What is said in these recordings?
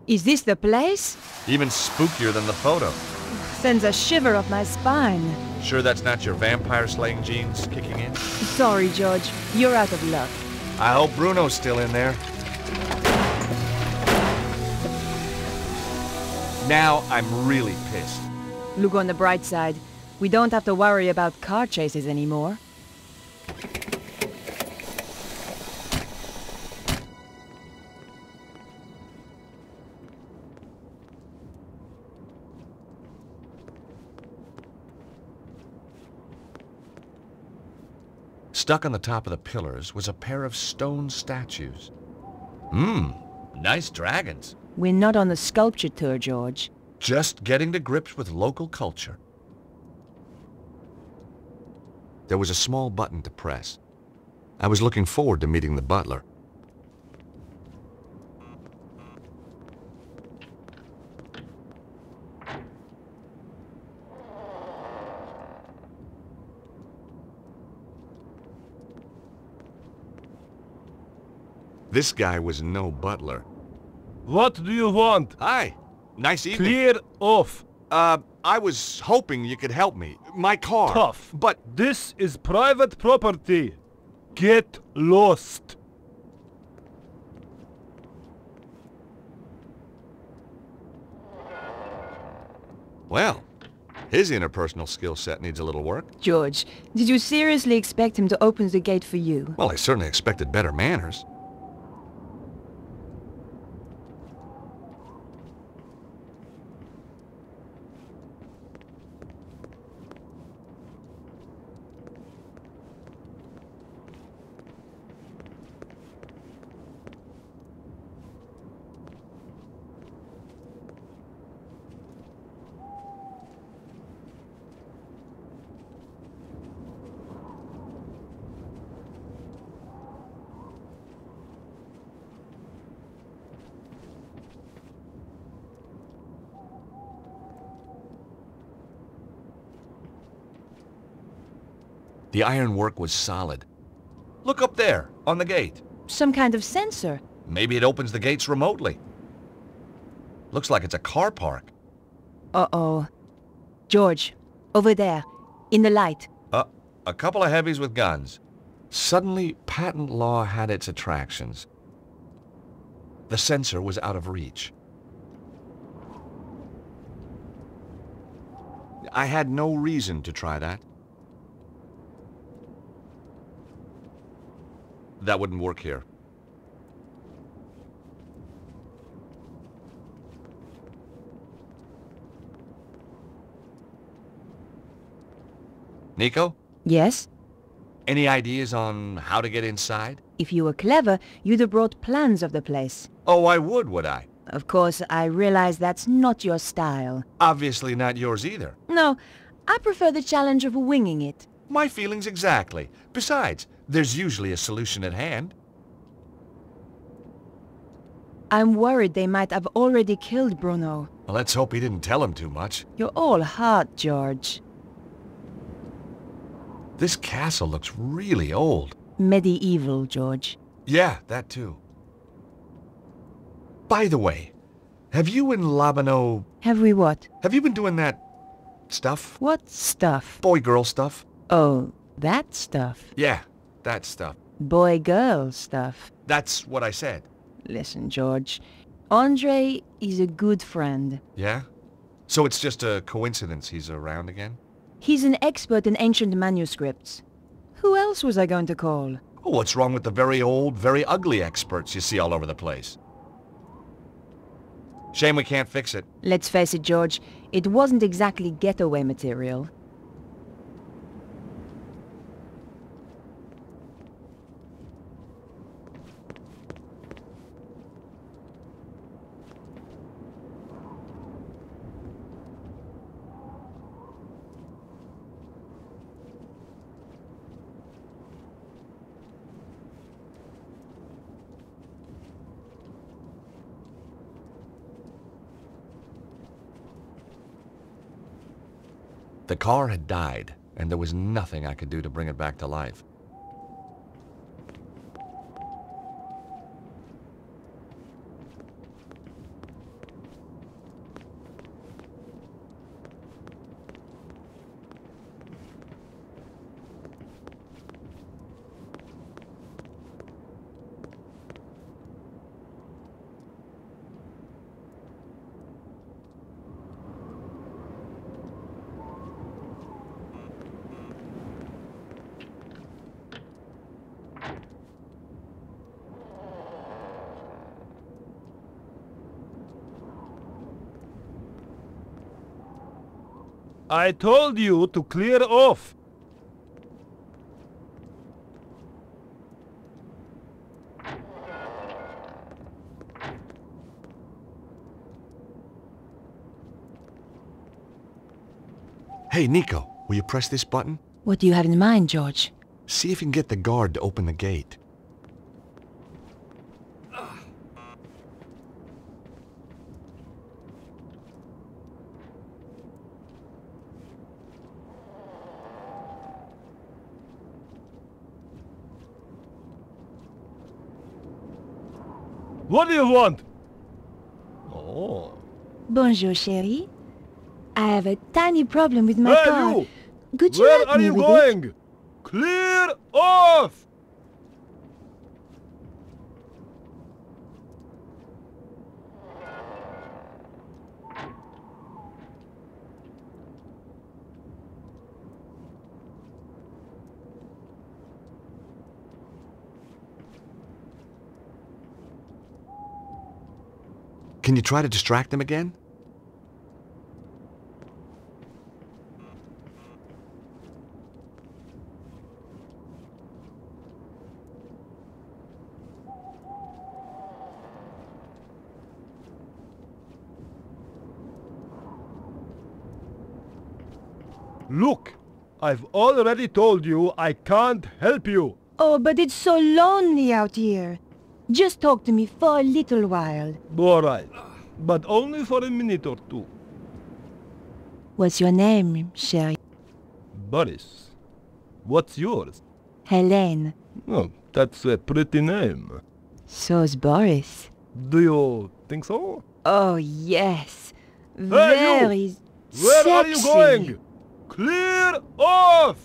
Is this the place? Even spookier than the photo. Sends a shiver up my spine. Sure that's not your vampire-slaying genes kicking in? Sorry, George. You're out of luck. I hope Bruno's still in there. Now I'm really pissed. Look on the bright side. We don't have to worry about car chases anymore. Stuck on the top of the pillars was a pair of stone statues. Nice dragons. We're not on the sculpture tour, George. Just getting to grips with local culture. There was a small button to press. I was looking forward to meeting the butler. This guy was no butler. What do you want? Hi. Nice evening. Clear off. I was hoping you could help me. My car. Tough. But This is private property. Get lost. well, his interpersonal skill set needs a little work. George, did you seriously expect him to open the gate for you? Well, I certainly expected better manners. The ironwork was solid. Look up there, on the gate. Some kind of sensor. Maybe it opens the gates remotely. Looks like it's a car park. Uh-oh. George, over there, in the light. A couple of heavies with guns. Suddenly, patent law had its attractions. The sensor was out of reach. I had no reason to try that. That wouldn't work here. Nico? Yes? Any ideas on how to get inside? If you were clever, you'd have brought plans of the place. Oh, I would I? Of course, I realize that's not your style. Obviously not yours either. No, I prefer the challenge of winging it. My feelings exactly. Besides, there's usually a solution at hand. I'm worried they might have already killed Bruno. Well, let's hope he didn't tell him too much. You're all heart, George. This castle looks really old. Medieval, George. Yeah, that too. By the way, have you and Labano... Have we what? Have you been doing that stuff? What stuff? Boy-girl stuff? Oh, that stuff. Yeah, that stuff. Boy-girl stuff. That's what I said. Listen, George. Andre is a good friend. Yeah? So it's just a coincidence he's around again? He's an expert in ancient manuscripts. Who else was I going to call? Oh, what's wrong with the very old, very ugly experts you see all over the place? Shame we can't fix it. Let's face it, George. It wasn't exactly getaway material. The car had died, and there was nothing I could do to bring it back to life. I told you to clear off. Hey, Nico, will you press this button? What do you have in mind, George? See if you can get the guard to open the gate. What do you want? Oh. Bonjour, chérie. I have a tiny problem with my Hey, car. you! Could you Where help are me you with it? going? Clear off! Can you try to distract them again? Look, I've already told you I can't help you. Oh, but it's so lonely out here. Just talk to me for a little while. All right, but only for a minute or two. What's your name, chérie? Boris, what's yours? Helene. Oh, that's a pretty name. So's Boris. Do you think so? Oh, yes. Hey, you! Very Where are you sexy. going? Clear off!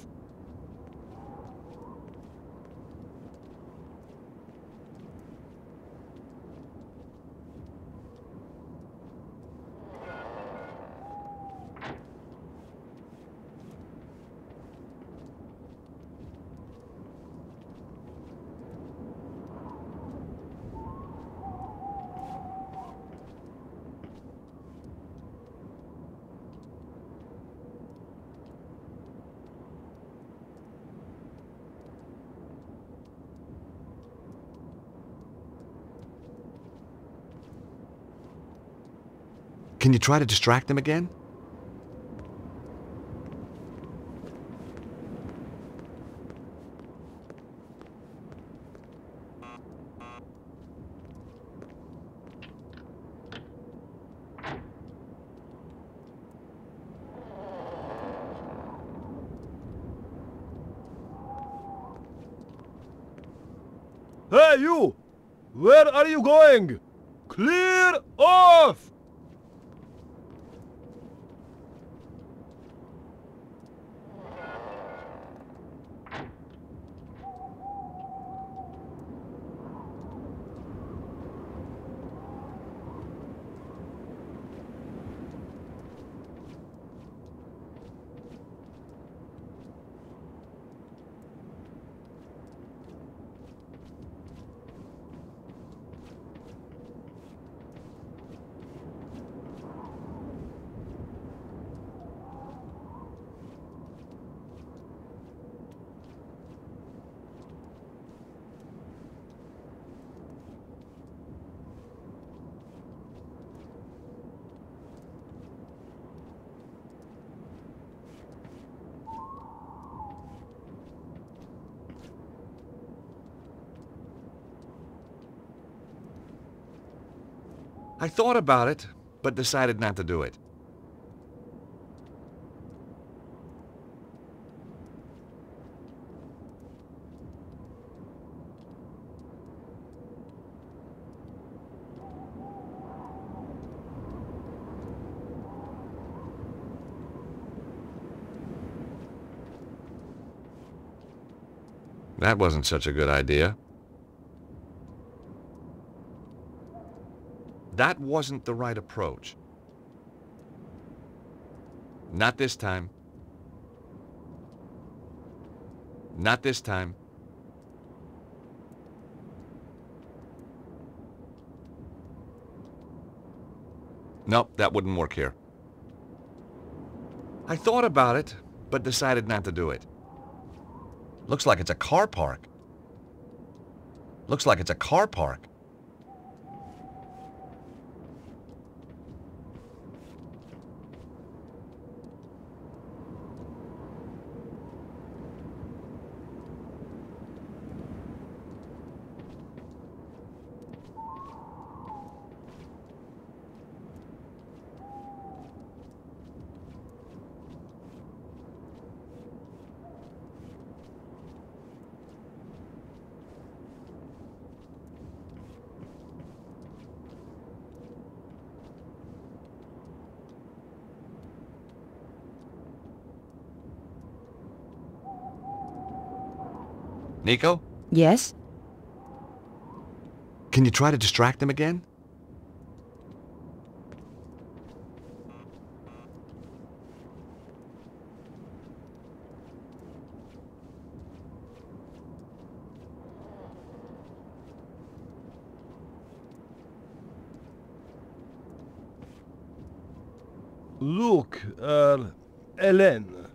Can you try to distract them again? Hey, you! Where are you going? Clear off! I thought about it, but decided not to do it. That wasn't such a good idea. That wasn't the right approach. Not this time. Not this time. Nope, that wouldn't work here. I thought about it, but decided not to do it. Looks like it's a car park. Looks like it's a car park. Nikko? Yes? Can you try to distract him again? Look, Ellen,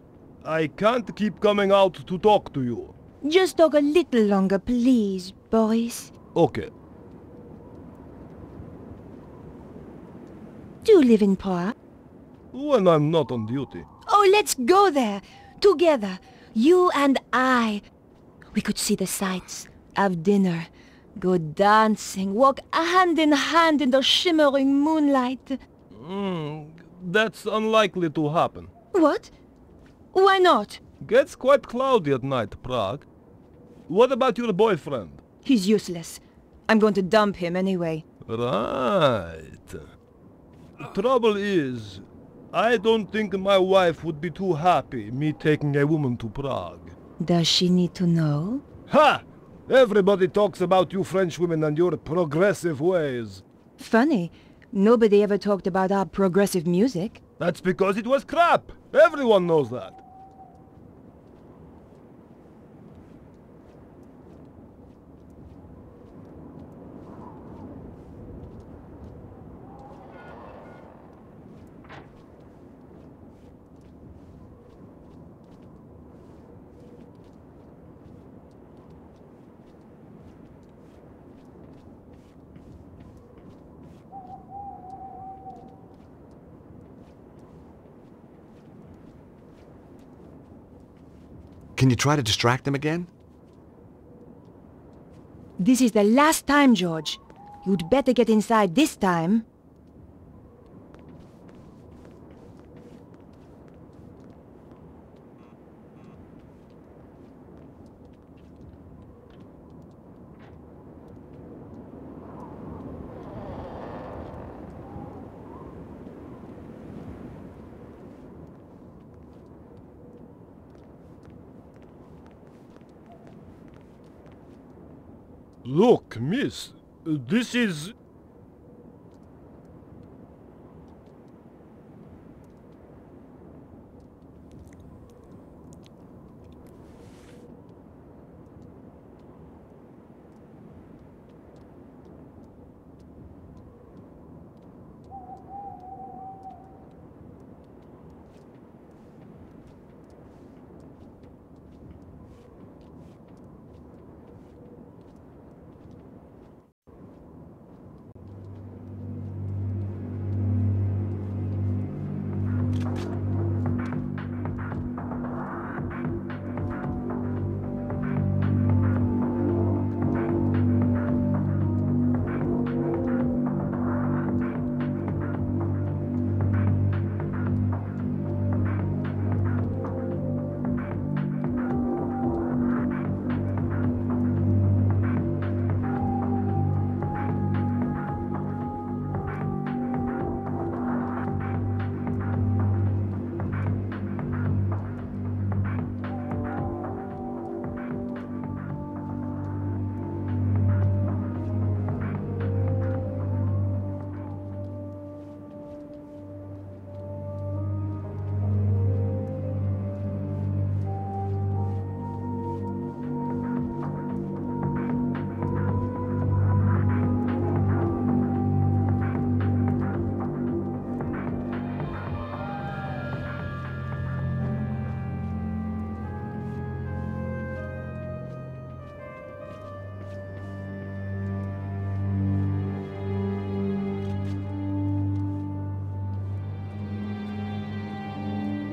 I can't keep coming out to talk to you. Just talk a little longer, please, Boris. Okay. Do you live in Prague? When I'm not on duty. Oh, let's go there. Together. You and I. We could see the sights, have dinner, go dancing, walk hand in hand in the shimmering moonlight. That's unlikely to happen. What? Why not? Gets quite cloudy at night, Prague. What about your boyfriend? He's useless. I'm going to dump him anyway. Right. Trouble is, I don't think my wife would be too happy me taking a woman to Prague. Does she need to know? Ha! Everybody talks about you French women and your progressive ways. Funny. Nobody ever talked about our progressive music. That's because it was crap. Everyone knows that. Can you try to distract him again? This is the last time, George. You'd better get inside this time. Look, miss, this is...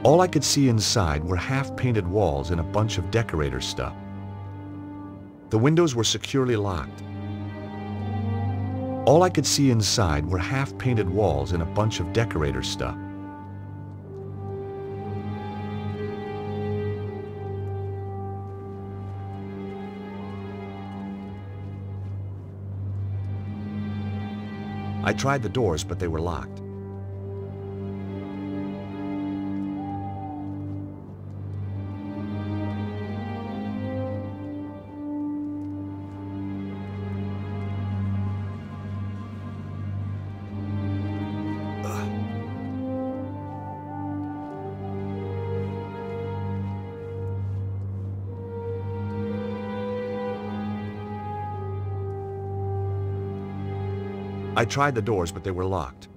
All I could see inside were half-painted walls and a bunch of decorator stuff. The windows were securely locked. All I could see inside were half-painted walls and a bunch of decorator stuff. I tried the doors, but they were locked. I tried the doors, but they were locked.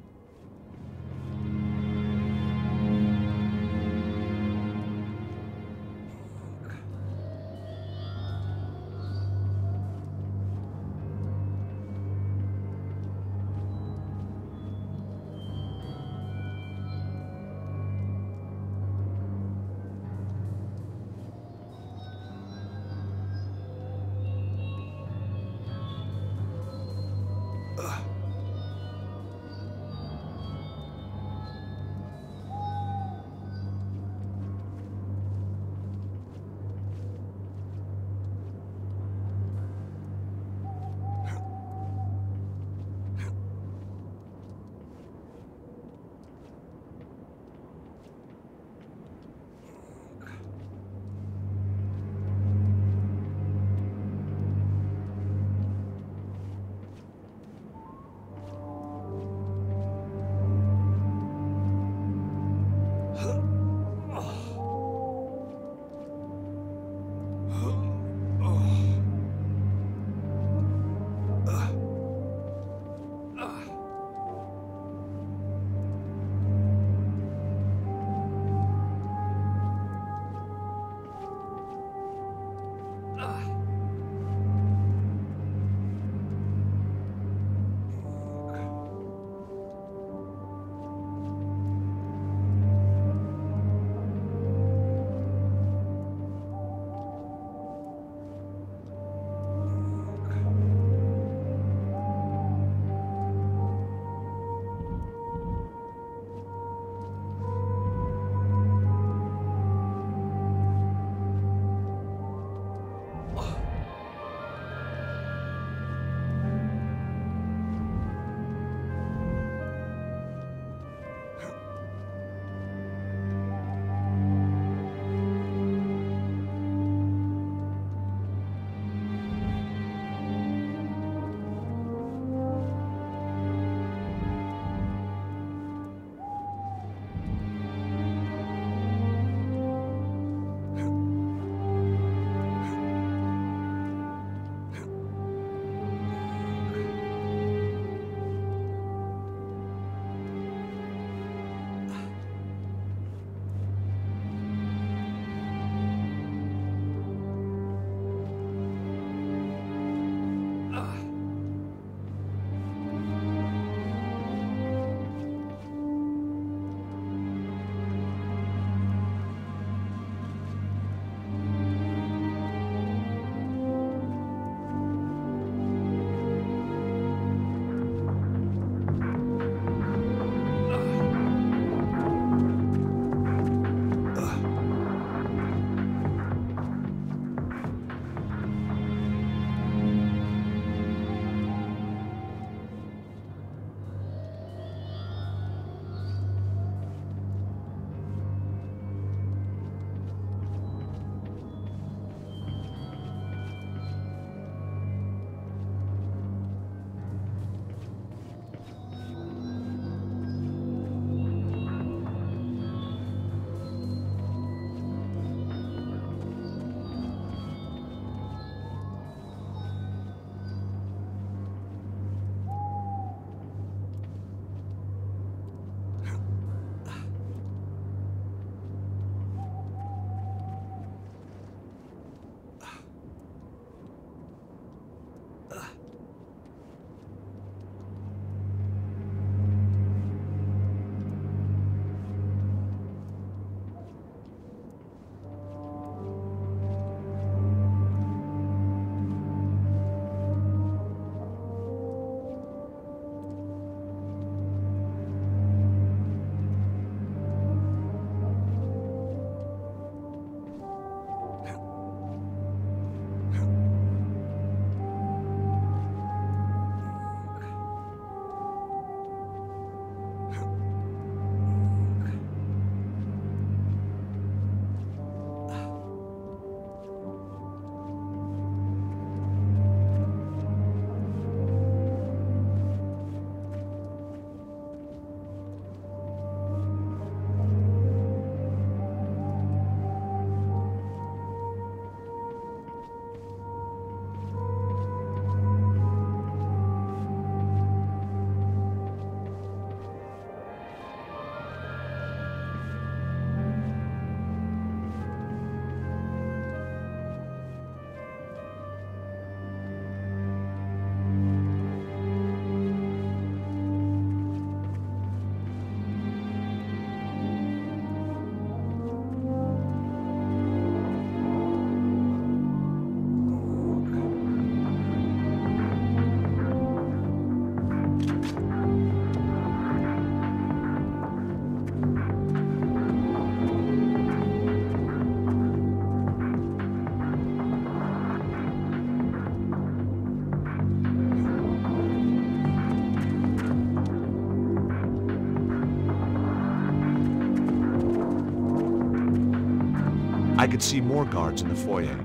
could see more guards in the foyer.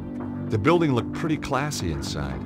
The building looked pretty classy inside.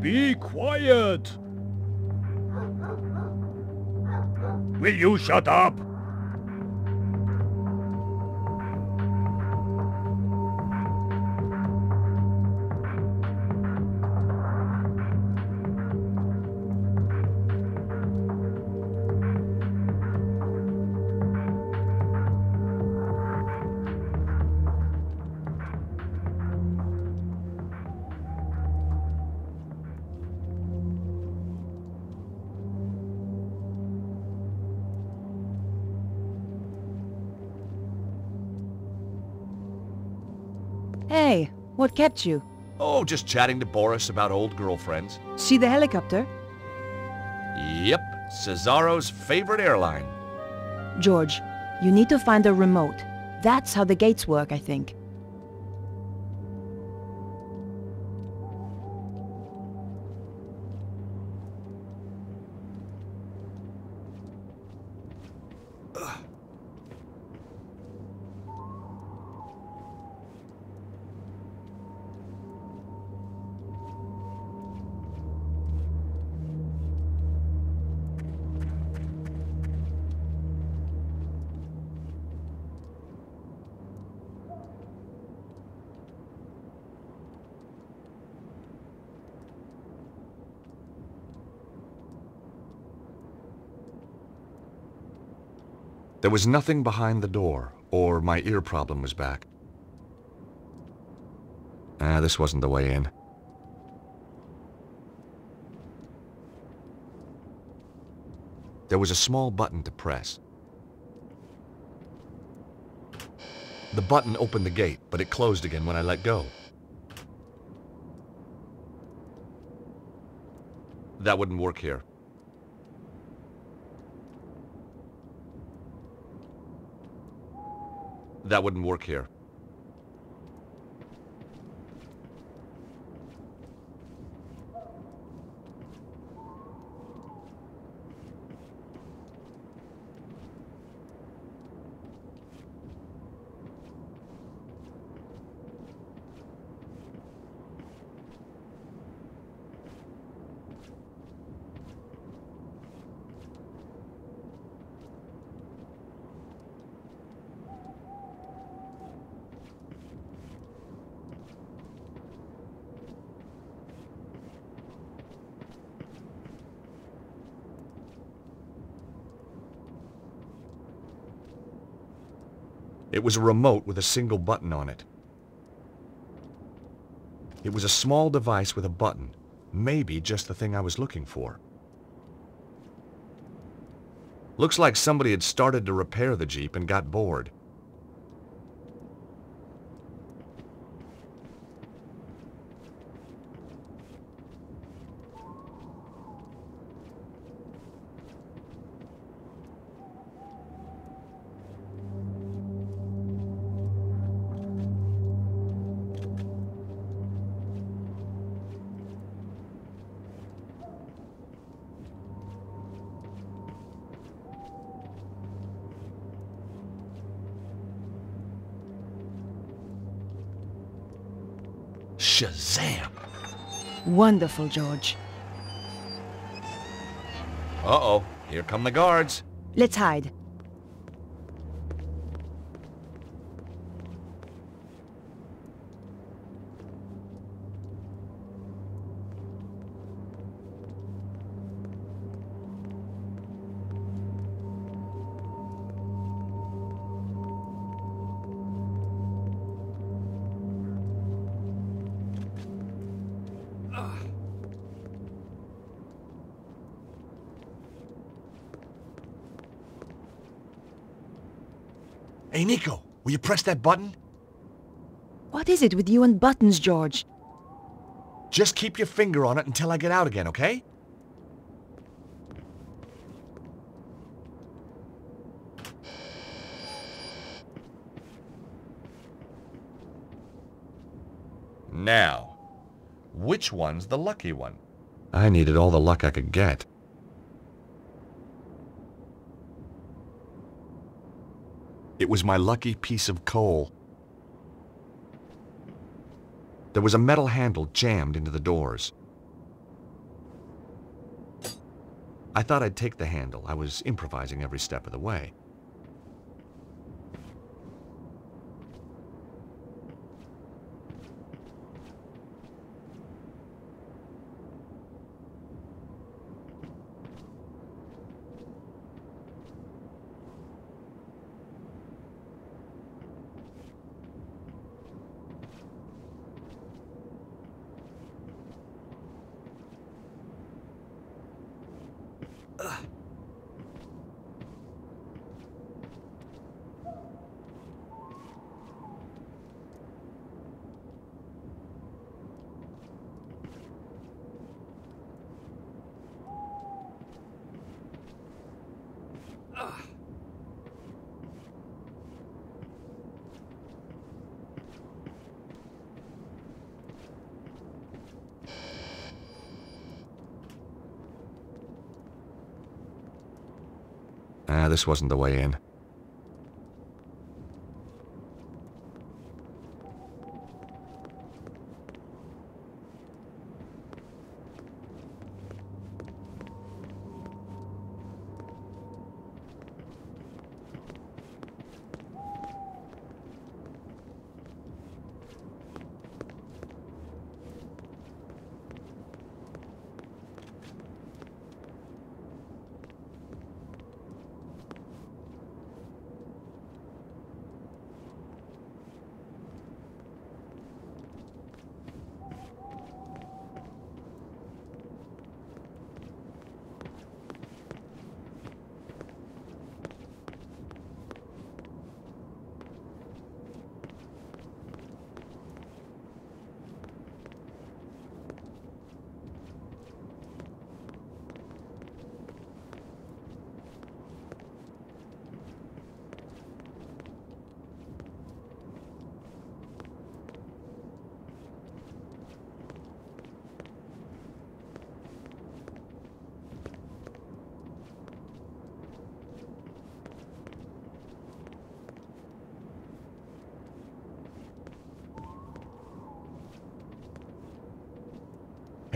Be quiet! Will you shut up? Hey, what kept you? Oh, just chatting to Boris about old girlfriends. See the helicopter? Yep, Suzarro's favorite airline. George, you need to find a remote. That's how the gates work, I think. There was nothing behind the door, or my ear problem was back. This wasn't the way in. There was a small button to press. The button opened the gate, but it closed again when I let go. That wouldn't work here. That wouldn't work here. It was a remote with a single button on it. It was a small device with a button, maybe just the thing I was looking for. Looks like somebody had started to repair the Jeep and got bored. Shazam! Wonderful, George. Uh-oh, here come the guards. Let's hide. Hey, Nico, will you press that button? What is it with you and buttons, George? Just keep your finger on it until I get out again, okay? Now, which one's the lucky one? I needed all the luck I could get. It was my lucky piece of coal. There was a metal handle jammed into the doors. I thought I'd take the handle. I was improvising every step of the way. This wasn't the way in.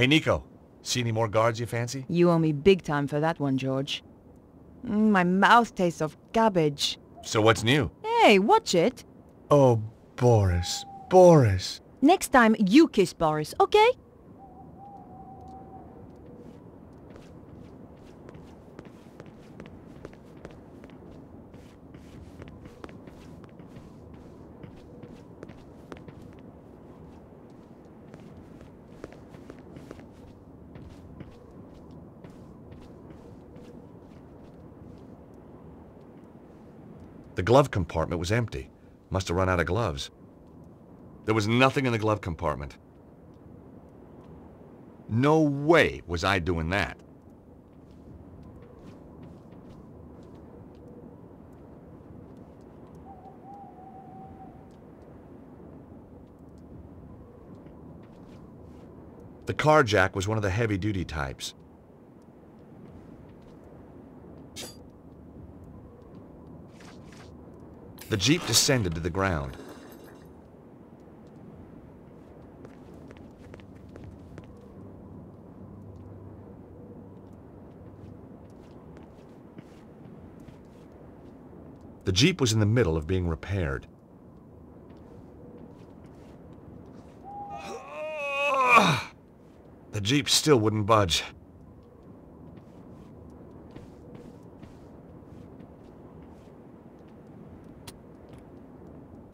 Hey, Nico. See any more guards you fancy? You owe me big time for that one, George. My mouth tastes of cabbage. So what's new? Hey, watch it. Oh, Boris. Boris. Next time, you kiss Boris, okay? The glove compartment was empty. Must have run out of gloves. There was nothing in the glove compartment. No way was I doing that. The car jack was one of the heavy-duty types. The Jeep descended to the ground. The Jeep was in the middle of being repaired. The Jeep still wouldn't budge.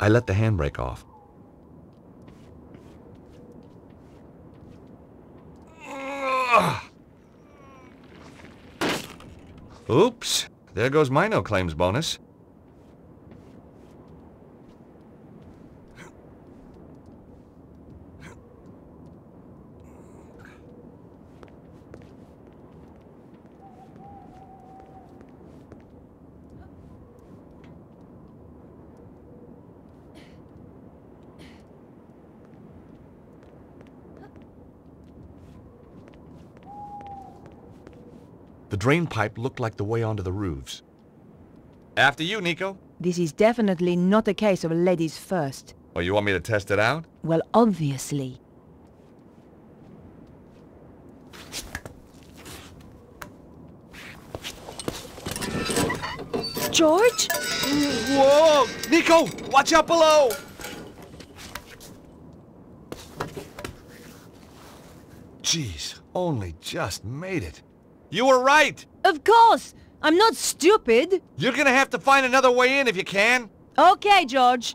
I let the handbrake off. Oops, there goes my no claims bonus. The drain pipe looked like the way onto the roofs. After you, Nico. This is definitely not a case of ladies first. Oh, you want me to test it out? Well, obviously. George? Whoa! Nico! Watch out below! Jeez, only just made it. You were right! Of course! I'm not stupid! You're gonna have to find another way in if you can. Okay, George.